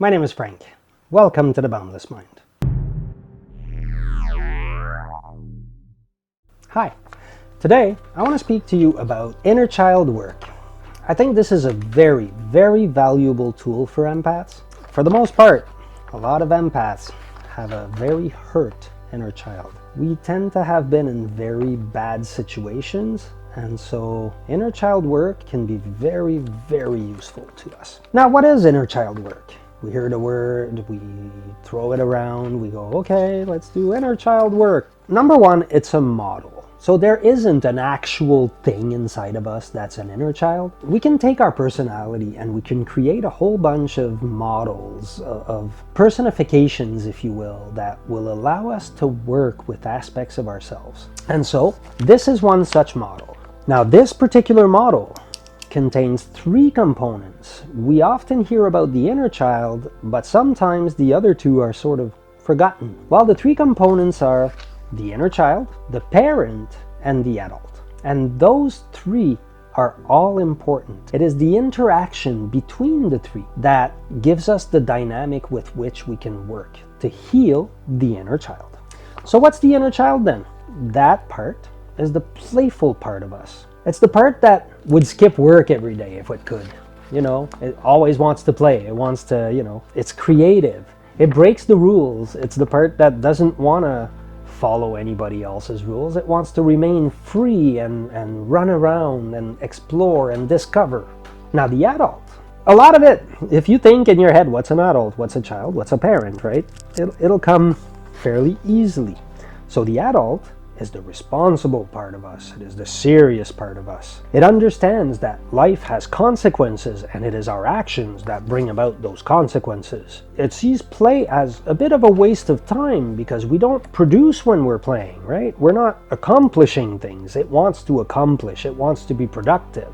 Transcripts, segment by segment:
My name is Frank. Welcome to the Boundless Mind. Hi. Today, I want to speak to you about inner child work. I think this is a very, very valuable tool for empaths. For the most part, a lot of empaths have a very hurt inner child. We tend to have been in very bad situations, and so inner child work can be very, very useful to us. Now, what is inner child work? We hear the word, we throw it around, we go, okay, let's do inner child work. Number one, it's a model. So there isn't an actual thing inside of us that's an inner child. We can take our personality and we can create a whole bunch of models, of personifications, if you will, that will allow us to work with aspects of ourselves. And so this is one such model. Now, this particular model contains three components. We often hear about the inner child, but sometimes the other two are sort of forgotten. Well, the three components are the inner child, the parent, and the adult. And those three are all important. It is the interaction between the three that gives us the dynamic with which we can work to heal the inner child. So what's the inner child then? That part is the playful part of us. It's the part that would skip work every day if it could. You know, it always wants to play. It wants to, it's creative. It breaks the rules. It's the part that doesn't want to follow anybody else's rules. It wants to remain free and run around and explore and discover. Now, the adult, a lot of it, if you think in your head, what's an adult, what's a child, what's a parent, right? It'll come fairly easily. So the adult is the responsible part of us. It is the serious part of us. It understands that life has consequences and it is our actions that bring about those consequences. It sees play as a bit of a waste of time because we don't produce when we're playing, right? We're not accomplishing things. It wants to accomplish. It wants to be productive.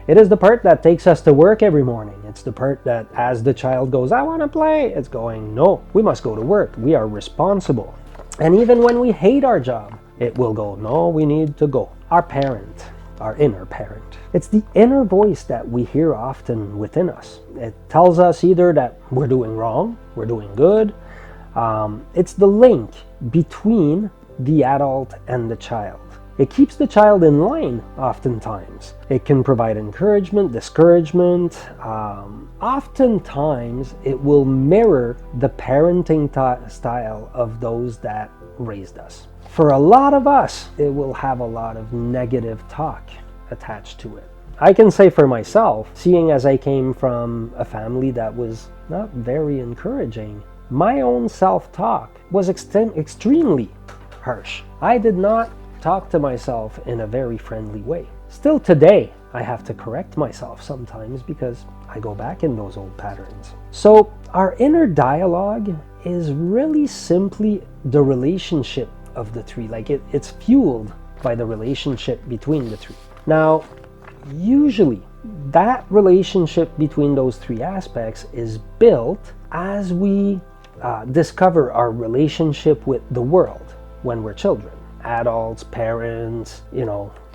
It is the part that takes us to work every morning. It's the part that as the child goes, I want to play, it's going, no, we must go to work. We are responsible. And even when we hate our job, it will go, no, we need to go. Our parent, our inner parent. It's the inner voice that we hear often within us. It tells us either that we're doing wrong, we're doing good. It's the link between the adult and the child. It keeps the child in line oftentimes. It can provide encouragement, discouragement. Oftentimes, it will mirror the parenting style of those that raised us. For a lot of us, it will have a lot of negative talk attached to it. I can say for myself, seeing as I came from a family that was not very encouraging, my own self-talk was extremely harsh. I did not talk to myself in a very friendly way. Still today, I have to correct myself sometimes because I go back in those old patterns. So our inner dialogue is really simply the relationship of the three. Like it's fueled by the relationship between the three. Now, usually that relationship between those three aspects is built as we discover our relationship with the world when we're children. Adults, parents,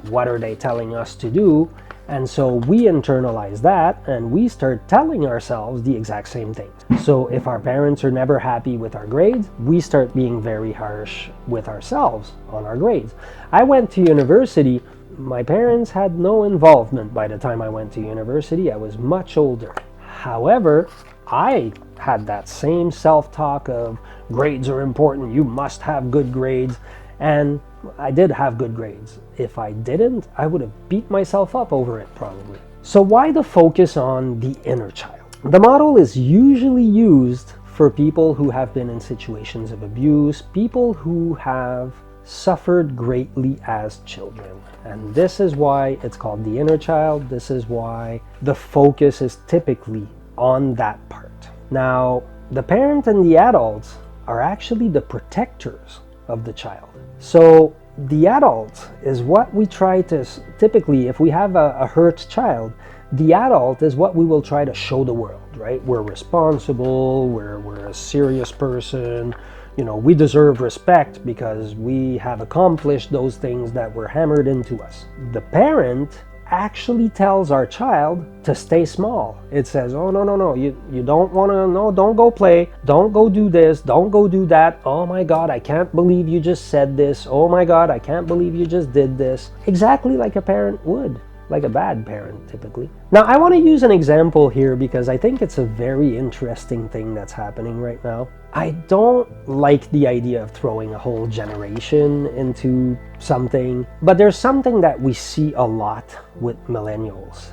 what are they telling us to do? And so we internalize that and we start telling ourselves the exact same thing. So if our parents are never happy with our grades, we start being very harsh with ourselves on our grades. I went to university. My parents had no involvement by the time I went to university. I was much older. However, I had that same self-talk of grades are important, you must have good grades. And I did have good grades. If I didn't, I would have beat myself up over it probably. So why the focus on the inner child? The model is usually used for people who have been in situations of abuse, people who have suffered greatly as children. And this is why it's called the inner child. This is why the focus is typically on that part. Now, the parent and the adults are actually the protectors of the child. So the adult is what we try to, typically if we have a hurt child, the adult is what we will try to show the world, right? We're responsible, we're a serious person, we deserve respect because we have accomplished those things that were hammered into us. The parent actually tells our child to stay small. It says, oh, no, you don't want to, no, don't go play, don't go do this, don't go do that. Oh my God, I can't believe you just said this. Oh my God, I can't believe you just did this. Exactly like a parent would. Like a bad parent, typically. Now, I want to use an example here because I think it's a very interesting thing that's happening right now. I don't like the idea of throwing a whole generation into something, but there's something that we see a lot with millennials.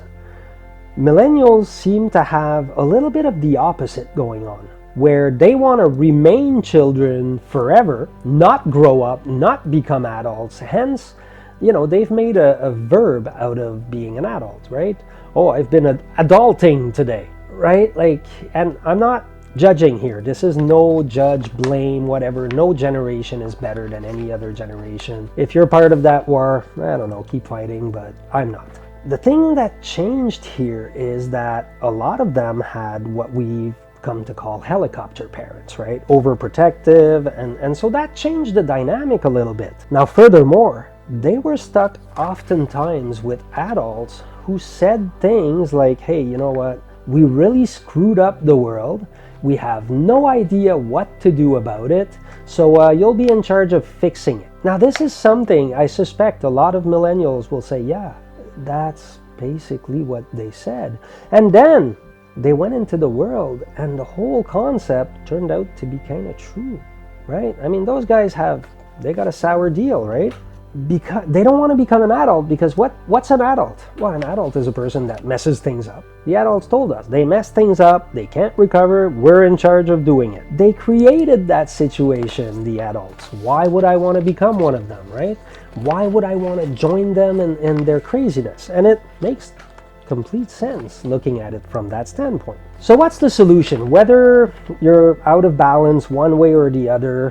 Millennials seem to have a little bit of the opposite going on, where they want to remain children forever, not grow up, not become adults, hence they've made a verb out of being an adult, right? Oh, I've been adulting today, right? And I'm not judging here. This is no judge, blame, whatever. No generation is better than any other generation. If you're part of that war, I don't know, keep fighting, but I'm not. The thing that changed here is that a lot of them had what we've come to call helicopter parents, right? Overprotective, and so that changed the dynamic a little bit. Now, furthermore, they were stuck oftentimes with adults who said things like, hey, you know what? We really screwed up the world. We have no idea what to do about it. So you'll be in charge of fixing it. Now, this is something I suspect a lot of millennials will say, yeah, that's basically what they said. And then they went into the world and the whole concept turned out to be kind of true, right? I mean, those guys they got a sour deal, right? Because they don't want to become an adult, because what's an adult? Well, an adult is a person that messes things up. The adults told us they mess things up, they can't recover, we're in charge of doing it. They created that situation, the adults. Why would I want to become one of them, right? Why would I want to join them in their craziness? And it makes complete sense looking at it from that standpoint. So what's the solution? Whether you're out of balance one way or the other,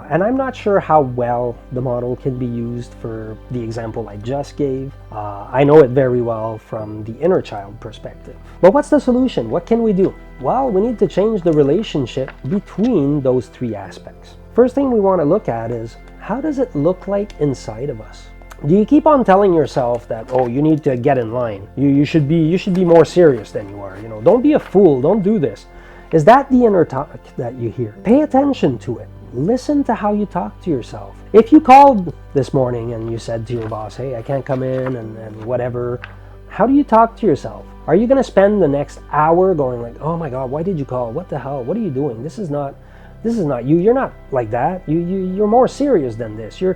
and I'm not sure how well the model can be used for the example I just gave. I know it very well from the inner child perspective. But what's the solution? What can we do? Well, we need to change the relationship between those three aspects. First thing we want to look at is, how does it look like inside of us? Do you keep on telling yourself that, oh, you need to get in line, you should be more serious than you are, don't be a fool, don't do this? Is that the inner talk that you hear? Pay attention to it. Listen to how you talk to yourself. If you called this morning and you said to your boss, hey, I can't come in and whatever, how do you talk to yourself? Are you going to spend the next hour going like, oh my God, why did you call? What the hell? What are you doing? This is not you. You're not like that. You're more serious than this. You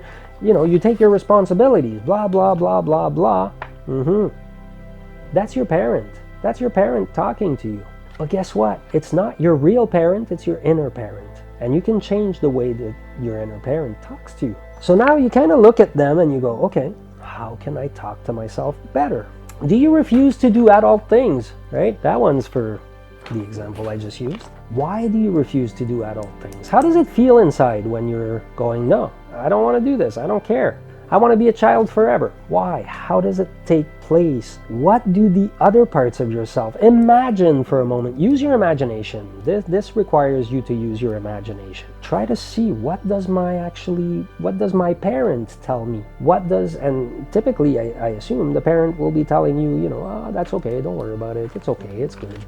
take your responsibilities, blah, blah, blah, blah, blah. That's your parent. That's your parent talking to you. But guess what? It's not your real parent, it's your inner parent. And you can change the way that your inner parent talks to you. So now you kind of look at them and you go, okay, how can I talk to myself better? Do you refuse to do adult things, right? That one's for the example I just used. Why do you refuse to do adult things? How does it feel inside when you're going, no, I don't want to do this. I don't care. I want to be a child forever. Why? How does it take place? What do the other parts of yourself imagine for a moment? Use your imagination. This requires you to use your imagination. Try to see, what does my parent tell me? And typically I assume the parent will be telling you, oh, that's okay. Don't worry about it. It's okay. It's good.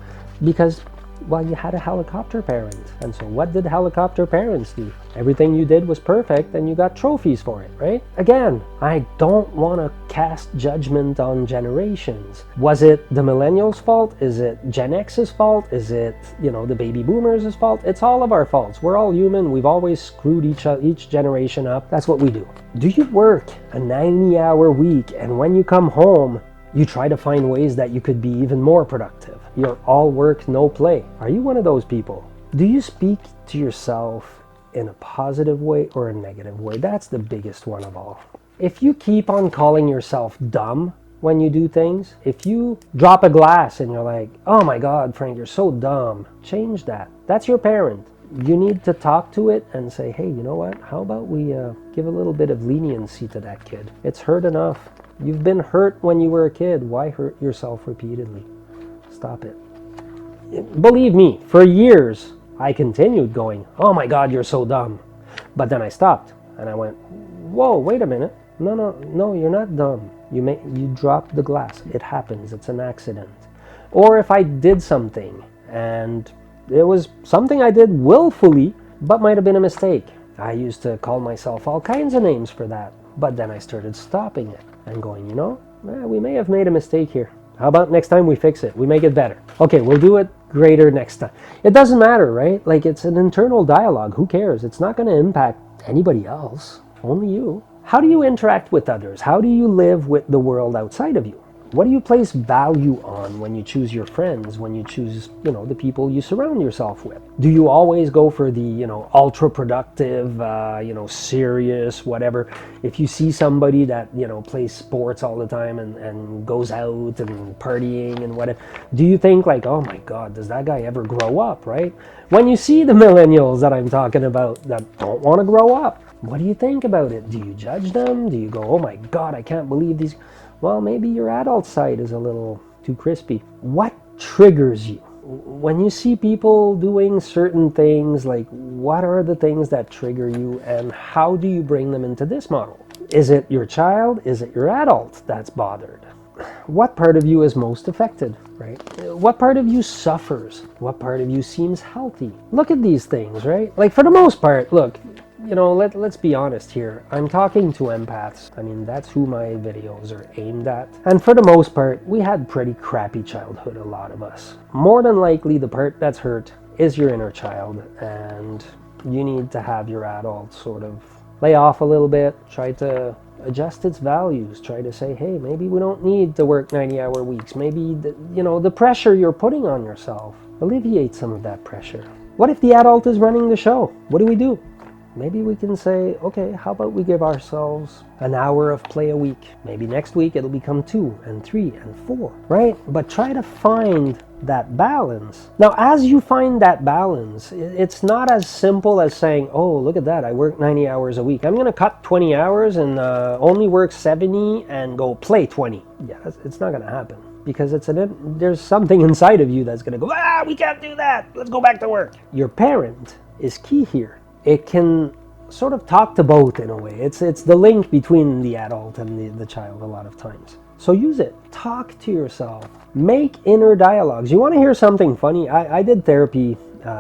Because, well, you had a helicopter parent. And so what did helicopter parents do? Everything you did was perfect and you got trophies for it, right? Again, I don't want to cast judgment on generations. Was it the millennials' fault? Is it Gen X's fault? Is it, the baby boomers' fault? It's all of our faults. We're all human. We've always screwed each generation up. That's what we do. Do you work a 90-hour week and when you come home, you try to find ways that you could be even more productive? You're all work, no play. Are you one of those people? Do you speak to yourself in a positive way or a negative way? That's the biggest one of all. If you keep on calling yourself dumb when you do things, if you drop a glass and you're like, oh my God, Frank, you're so dumb, change that. That's your parent. You need to talk to it and say, hey, you know what? How about we give a little bit of leniency to that kid? It's hurt enough. You've been hurt when you were a kid. Why hurt yourself repeatedly? Stop it. Believe me, for years, I continued going, oh my God, you're so dumb. But then I stopped and I went, whoa, wait a minute. No, you're not dumb. You dropped the glass. It happens. It's an accident. Or if I did something and it was something I did willfully, but might have been a mistake. I used to call myself all kinds of names for that. But then I started stopping it and going, we may have made a mistake here. How about next time we fix it? We make it better. Okay, we'll do it greater next time. It doesn't matter, right? Like, it's an internal dialogue. Who cares? It's not going to impact anybody else, only you. How do you interact with others? How do you live with the world outside of you? What do you place value on when you choose your friends, when you choose, the people you surround yourself with? Do you always go for the, ultra productive, serious, whatever? If you see somebody that, plays sports all the time and goes out and partying and whatever, do you think like, oh my God, does that guy ever grow up, right? When you see the millennials that I'm talking about that don't want to grow up, what do you think about it? Do you judge them? Do you go, oh my God, I can't believe these... Well, maybe your adult side is a little too crispy. What triggers you? When you see people doing certain things, like what are the things that trigger you and how do you bring them into this model? Is it your child? Is it your adult that's bothered? What part of you is most affected, right? What part of you suffers? What part of you seems healthy? Look at these things, right? Like for the most part, look, let's be honest here. I'm talking to empaths. I mean, that's who my videos are aimed at. And for the most part, we had pretty crappy childhood, a lot of us. More than likely, the part that's hurt is your inner child, and you need to have your adult sort of lay off a little bit, try to adjust its values, try to say, hey, maybe we don't need to work 90-hour weeks. Maybe, the pressure you're putting on yourself, alleviate some of that pressure. What if the adult is running the show? What do? Maybe we can say, okay, how about we give ourselves an hour of play a week? Maybe next week it'll become 2 and 3 and 4, right? But try to find that balance. Now, as you find that balance, it's not as simple as saying, oh, look at that, I work 90 hours a week. I'm going to cut 20 hours and only work 70 and go play 20. Yeah, it's not going to happen. Because there's something inside of you that's going to go, we can't do that. Let's go back to work. Your parent is key here. It can sort of talk to both in a way. It's the link between the adult and the child a lot of times. So use it. Talk to yourself. Make inner dialogues. You want to hear something funny? I did therapy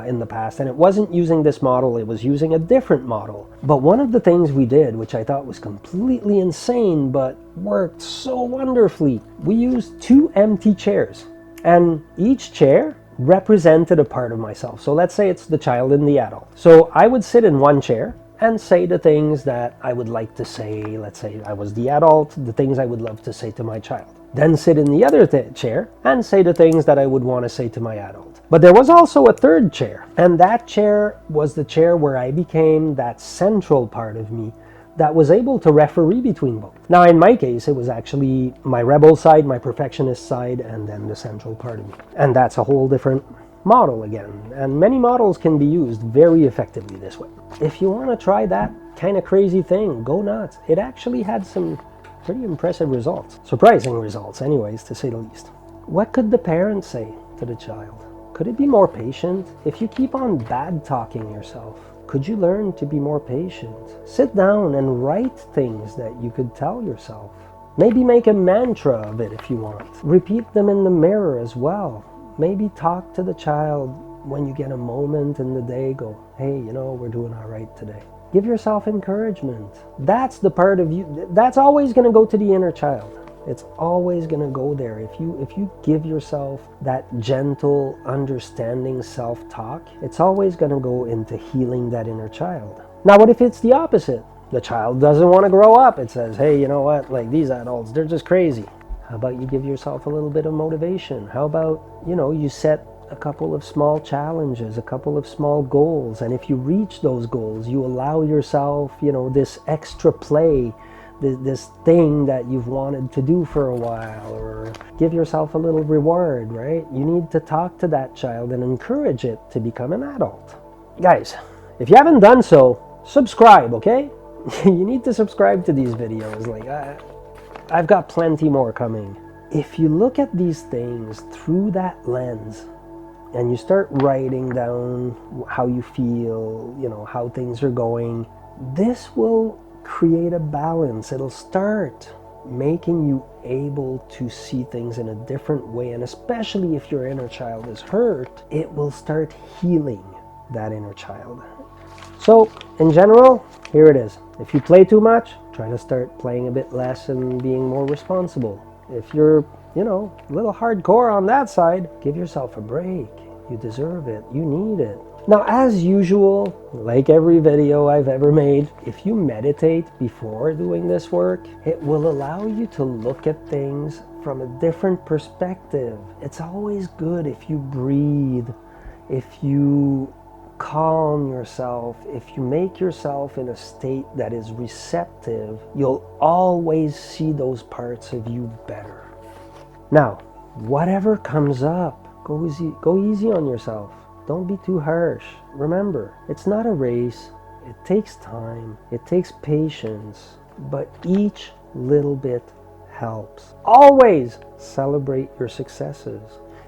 in the past, and it wasn't using this model. It was using a different model. But one of the things we did, which I thought was completely insane, but worked so wonderfully, we used 2 empty chairs. And each chair represented a part of myself. So let's say it's the child and the adult. So I would sit in one chair and say the things that I would like to say. Let's say I was the adult, the things I would love to say to my child. Then sit in the other chair and say the things that I would want to say to my adult. But there was also a third chair, and that chair was the chair where I became that central part of me that was able to referee between both. Now, in my case, it was actually my rebel side, my perfectionist side, and then the central part of me. And that's a whole different model again. And many models can be used very effectively this way. If you want to try that kind of crazy thing, go nuts. It actually had some pretty impressive results. Surprising results, anyways, to say the least. What could the parent say to the child? Could it be more patient? If you keep on bad talking yourself, could you learn to be more patient? Sit down and write things that you could tell yourself. Maybe make a mantra of it if you want. Repeat them in the mirror as well. Maybe talk to the child when you get a moment in the day. Go, hey, we're doing all right today. Give yourself encouragement. That's the part of you. That's always going to go to the inner child. It's always going to go there. If you give yourself that gentle, understanding self-talk, it's always going to go into healing that inner child. Now, what if it's the opposite? The child doesn't want to grow up. It says, hey, you know what? Like these adults, they're just crazy. How about you give yourself a little bit of motivation? How about, you set a couple of small challenges, a couple of small goals. And if you reach those goals, you allow yourself, this extra play, this thing that you've wanted to do for a while, or give yourself a little reward, right? You need to talk to that child and encourage it to become an adult. Guys, if you haven't done so, subscribe, okay? You need to subscribe to these videos. I've got plenty more coming. If you look at these things through that lens, and you start writing down how you feel, how things are going, this will create a balance. It'll start making you able to see things in a different way. And especially if your inner child is hurt, it will start healing that inner child. So in general, here it is. If you play too much, try to start playing a bit less and being more responsible. If you're, a little hardcore on that side, give yourself a break. You deserve it. You need it. Now, as usual, like every video I've ever made, if you meditate before doing this work, it will allow you to look at things from a different perspective. It's always good if you breathe, if you calm yourself, if you make yourself in a state that is receptive, you'll always see those parts of you better. Now, whatever comes up, go easy on yourself. Don't be too harsh. Remember, it's not a race. It takes time. It takes patience. But each little bit helps. Always celebrate your successes.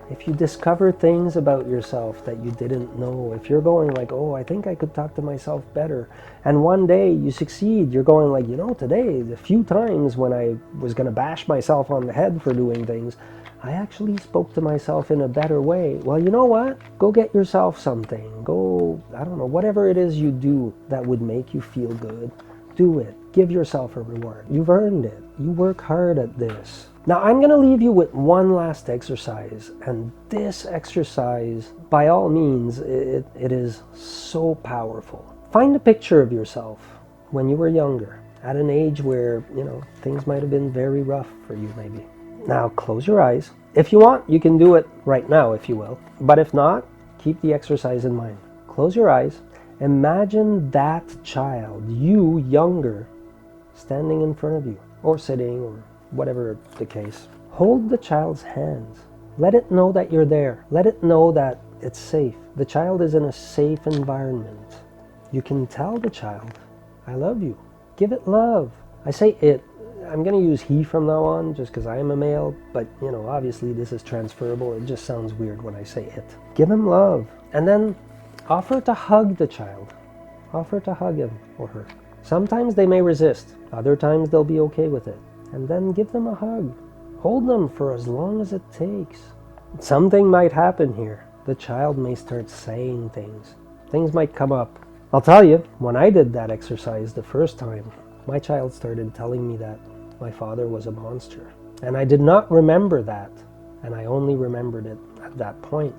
If you discover things about yourself that you didn't know, if you're going like, oh, I think I could talk to myself better, and one day you succeed, you're going like, today, the few times when I was going to bash myself on the head for doing things, I actually spoke to myself in a better way. Well, you know what? Go get yourself something. Go, whatever it is you do that would make you feel good, do it. Give yourself a reward. You've earned it. You work hard at this. Now, I'm going to leave you with one last exercise. And this exercise, by all means, it is so powerful. Find a picture of yourself when you were younger, at an age where, things might have been very rough for you maybe. Now, close your eyes. If you want, you can do it right now, if you will. But if not, keep the exercise in mind. Close your eyes. Imagine that child, you younger, standing in front of you, or sitting, or whatever the case. Hold the child's hands. Let it know that you're there. Let it know that it's safe. The child is in a safe environment. You can tell the child, I love you. Give it love. I say it. I'm going to use he from now on just because I am a male, but obviously this is transferable. It just sounds weird when I say it. Give him love. And then offer to hug the child. Offer to hug him or her. Sometimes they may resist. Other times they'll be okay with it. And then give them a hug. Hold them for as long as it takes. Something might happen here. The child may start saying things. Things might come up. I'll tell you, when I did that exercise the first time, my child started telling me that my father was a monster. And I did not remember that. And I only remembered it at that point.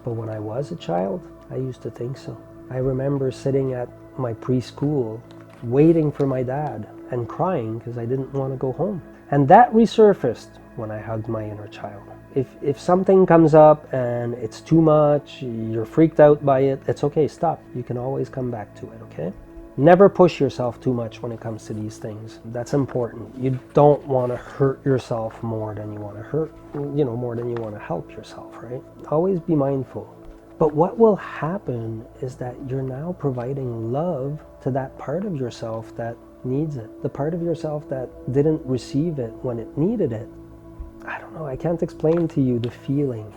But when I was a child, I used to think so. I remember sitting at my preschool, waiting for my dad and crying because I didn't want to go home. And that resurfaced when I hugged my inner child. If something comes up and it's too much, you're freaked out by it, it's okay, stop. You can always come back to it, okay? Never push yourself too much when it comes to these things. That's important. You don't want to hurt yourself more than you want to more than you want to help yourself, right? Always be mindful. But what will happen is that you're now providing love to that part of yourself that needs it. The part of yourself that didn't receive it when it needed it. I don't know, I can't explain to you the feeling.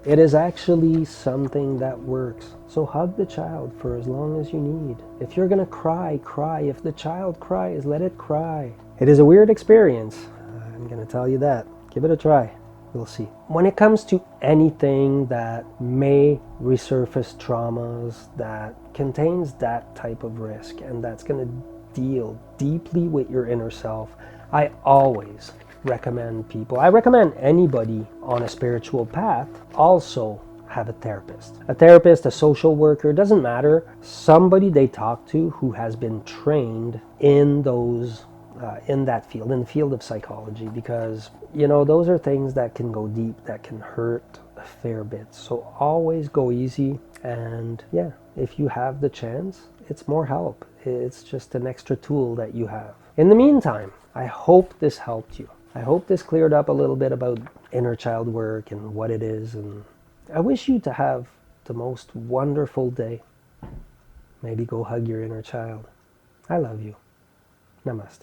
It is actually something that works. So hug the child for as long as you need. If you're gonna cry, cry. If the child cries, let it cry. It is a weird experience. I'm gonna tell you that. Give it a try. We'll see. When it comes to anything that may resurface traumas, that contains that type of risk, and that's gonna deal deeply with your inner self, I always recommend people, I recommend anybody on a spiritual path also have a therapist, a social worker, doesn't matter, somebody they talk to who has been trained in those in that field, in the field of psychology, because those are things that can go deep, that can hurt a fair bit. So always go easy, and yeah, if you have the chance, it's more help. It's just an extra tool that you have. In the meantime, I hope this helped you. I hope this cleared up a little bit about inner child work and what it is, and I wish you to have the most wonderful day. Maybe go hug your inner child. I love you. Namaste.